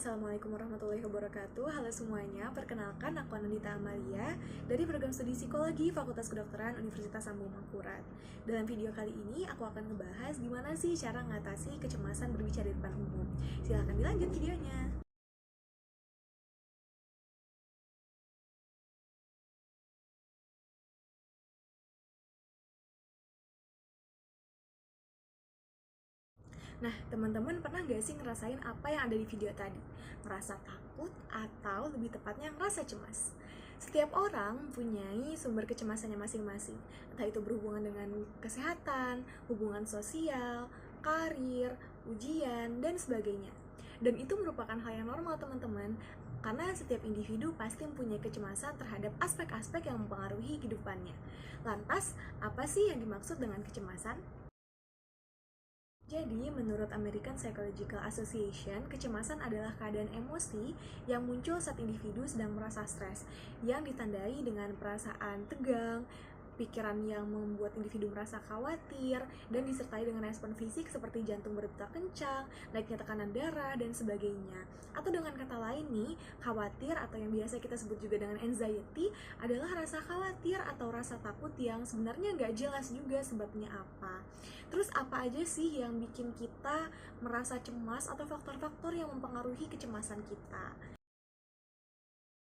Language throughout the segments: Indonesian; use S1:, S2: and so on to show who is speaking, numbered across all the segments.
S1: Assalamualaikum warahmatullahi wabarakatuh. Halo semuanya, perkenalkan aku Anandita Amalia dari program studi psikologi Fakultas Kedokteran Universitas Sambung Mangkurat. Dalam video kali ini aku akan ngebahas gimana sih cara mengatasi kecemasan berbicara di depan umum. Silahkan dilanjut videonya. Nah, teman-teman pernah gak sih ngerasain apa yang ada di video tadi? Ngerasa takut atau lebih tepatnya ngerasa cemas? Setiap orang mempunyai sumber kecemasannya masing-masing. Entah itu berhubungan dengan kesehatan, hubungan sosial, karir, ujian, dan sebagainya. Dan itu merupakan hal yang normal teman-teman, karena setiap individu pasti mempunyai kecemasan terhadap aspek-aspek yang mempengaruhi kehidupannya. Lantas, apa sih yang dimaksud dengan kecemasan? Jadi, menurut American Psychological Association, kecemasan adalah keadaan emosi yang muncul saat individu sedang merasa stres, yang ditandai dengan perasaan tegang, pikiran yang membuat individu merasa khawatir, dan disertai dengan respon fisik seperti jantung berdetak kencang, naiknya tekanan darah, dan sebagainya. Atau dengan kata lain nih, khawatir atau yang biasa kita sebut juga dengan anxiety adalah rasa khawatir atau rasa takut yang sebenarnya nggak jelas juga sebabnya apa. Terus apa aja sih yang bikin kita merasa cemas atau faktor-faktor yang mempengaruhi kecemasan kita?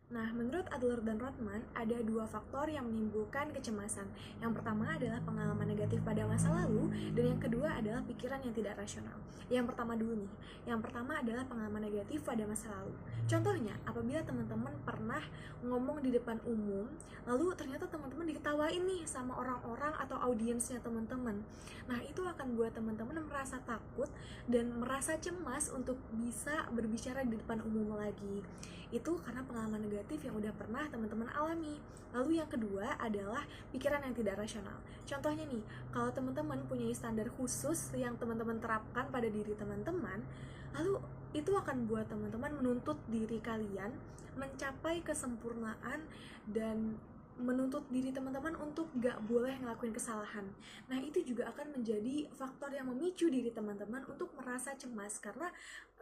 S1: Nah, menurut Adler dan Rothman, ada dua faktor yang menimbulkan kecemasan. Yang pertama adalah pengalaman negatif pada masa lalu, dan yang kedua adalah pikiran yang tidak rasional. Yang pertama dulu nih, yang pertama adalah pengalaman negatif pada masa lalu. Contohnya, apabila teman-teman pernah ngomong di depan umum, lalu ternyata teman-teman diketawain nih sama orang-orang atau audiensnya teman-teman. Nah, itu akan buat teman-teman merasa takut dan merasa cemas untuk bisa berbicara di depan umum lagi. Itu karena pengalaman negatif yang udah pernah teman-teman alami. Lalu yang kedua adalah pikiran yang tidak rasional. Contohnya nih, kalau teman-teman punya standar khusus yang teman-teman terapkan pada diri teman-teman, lalu itu akan buat teman-teman menuntut diri kalian mencapai kesempurnaan dan menuntut diri teman-teman untuk gak boleh ngelakuin kesalahan. Nah, itu juga akan menjadi faktor yang memicu diri teman-teman untuk merasa cemas karena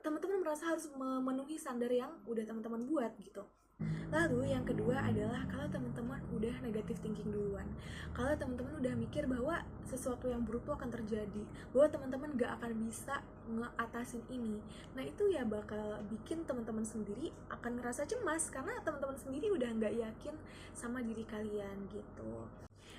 S1: teman-teman merasa harus memenuhi standar yang udah teman-teman buat gitu. Lalu yang kedua adalah kalau teman-teman udah negative thinking duluan. Kalau teman-teman udah mikir bahwa sesuatu yang buruk tuh akan terjadi, bahwa teman-teman gak akan bisa ngeatasin ini. Nah, itu ya bakal bikin teman-teman sendiri akan ngerasa cemas karena teman-teman sendiri udah gak yakin sama diri kalian gitu.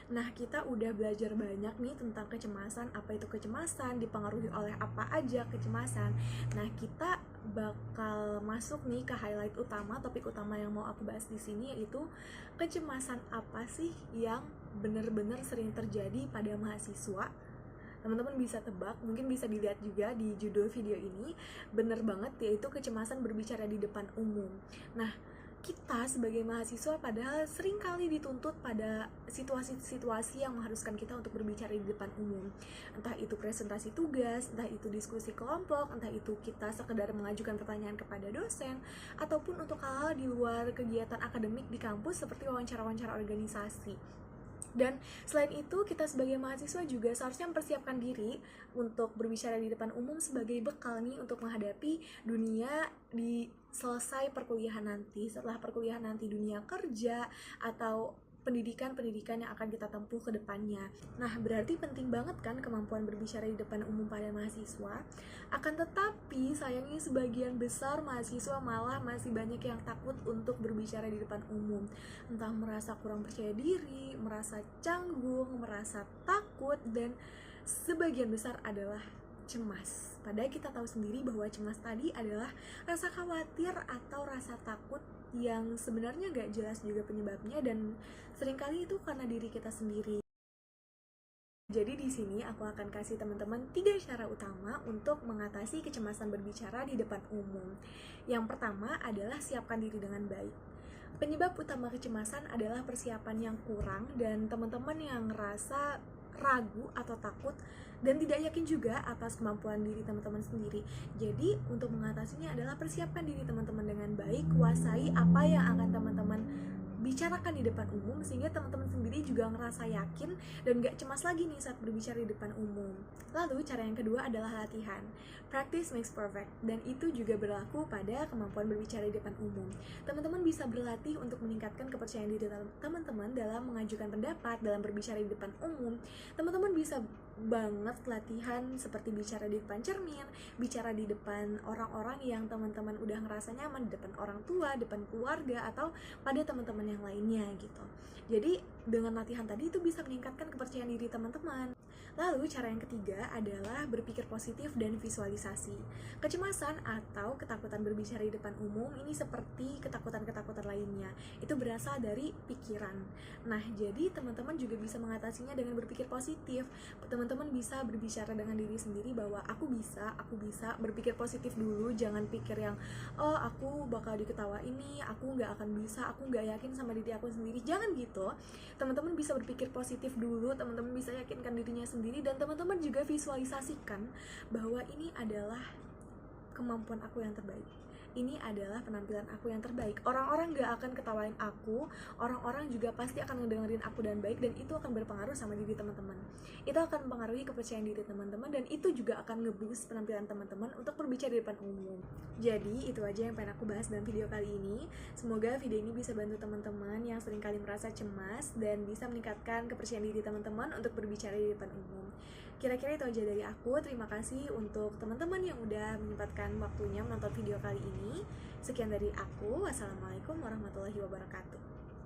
S1: Nah, kita udah belajar banyak nih tentang kecemasan, apa itu kecemasan, dipengaruhi oleh apa aja kecemasan. Nah, kita bakal masuk nih ke highlight utama, topik utama yang mau aku bahas di sini, yaitu kecemasan apa sih yang benar-benar sering terjadi pada mahasiswa. Teman-teman bisa tebak, mungkin bisa dilihat juga di judul video ini, bener banget, yaitu kecemasan berbicara di depan umum. Nah, kita sebagai mahasiswa padahal sering kali dituntut pada situasi-situasi yang mengharuskan kita untuk berbicara di depan umum. Entah itu presentasi tugas, entah itu diskusi kelompok, entah itu kita sekedar mengajukan pertanyaan kepada dosen, ataupun untuk hal-hal di luar kegiatan akademik di kampus seperti wawancara-wawancara organisasi. Dan selain itu, kita sebagai mahasiswa juga seharusnya mempersiapkan diri untuk berbicara di depan umum sebagai bekal nih untuk menghadapi dunia di selesai perkuliahan nanti. Setelah perkuliahan nanti dunia kerja atau pendidikan-pendidikan yang akan kita tempuh ke depannya. Nah, berarti penting banget kan kemampuan berbicara di depan umum pada mahasiswa. Akan tetapi, sayangnya sebagian besar mahasiswa malah masih banyak yang takut untuk berbicara di depan umum. Entah merasa kurang percaya diri, merasa canggung, merasa takut, dan sebagian besar adalah cemas. Padahal kita tahu sendiri bahwa cemas tadi adalah rasa khawatir atau rasa takut yang sebenarnya gak jelas juga penyebabnya, dan seringkali itu karena diri kita sendiri. Jadi di sini aku akan kasih teman-teman 3 cara utama untuk mengatasi kecemasan berbicara di depan umum. Yang pertama adalah siapkan diri dengan baik. Penyebab utama kecemasan adalah persiapan yang kurang dan teman-teman yang ngerasa ragu atau takut dan tidak yakin juga atas kemampuan diri teman-teman sendiri. Jadi untuk mengatasinya adalah persiapkan diri teman-teman dengan baik, kuasai apa yang akan teman-teman bicarakan di depan umum, sehingga teman-teman sendiri juga ngerasa yakin dan gak cemas lagi nih saat berbicara di depan umum. Lalu cara yang kedua adalah latihan. Practice makes perfect, dan itu juga berlaku pada kemampuan berbicara di depan umum. Teman-teman bisa berlatih untuk meningkatkan kepercayaan diri teman-teman dalam mengajukan pendapat, dalam berbicara di depan umum. Teman-teman bisa banget latihan seperti bicara di depan cermin, bicara di depan orang-orang yang teman-teman udah ngerasa nyaman, di depan orang tua, depan keluarga, atau pada teman-teman yang lainnya gitu. Jadi dengan latihan tadi itu bisa meningkatkan kepercayaan diri teman-teman. Lalu cara yang ketiga adalah berpikir positif dan visualisasi. Kecemasan atau ketakutan berbicara di depan umum ini seperti ketakutan-ketakutan lainnya, itu berasal dari pikiran. Nah, jadi teman-teman juga bisa mengatasinya dengan berpikir positif. Teman-teman bisa berbicara dengan diri sendiri bahwa aku bisa, berpikir positif dulu, jangan pikir yang oh aku bakal diketawain nih, aku nggak akan bisa, aku nggak yakin sama diri aku sendiri. Jangan gitu. Teman-teman bisa berpikir positif dulu, teman-teman bisa yakinkan dirinya sendiri, dan teman-teman juga visualisasikan bahwa ini adalah kemampuan aku yang terbaik, ini adalah penampilan aku yang terbaik. Orang-orang gak akan ketawain aku, orang-orang juga pasti akan ngedengerin aku dan baik, dan itu akan berpengaruh sama diri teman-teman. Itu akan mempengaruhi kepercayaan diri teman-teman, dan itu juga akan nge-boost penampilan teman-teman untuk berbicara di depan umum. Jadi itu aja yang pengen aku bahas dalam video kali ini. Semoga video ini bisa bantu teman-teman yang seringkali merasa cemas dan bisa meningkatkan kepercayaan diri teman-teman untuk berbicara di depan umum. Kira-kira itu aja dari aku. Terima kasih untuk teman-teman yang udah menyempatkan waktunya menonton video kali ini. Sekian dari aku. Wassalamualaikum warahmatullahi wabarakatuh.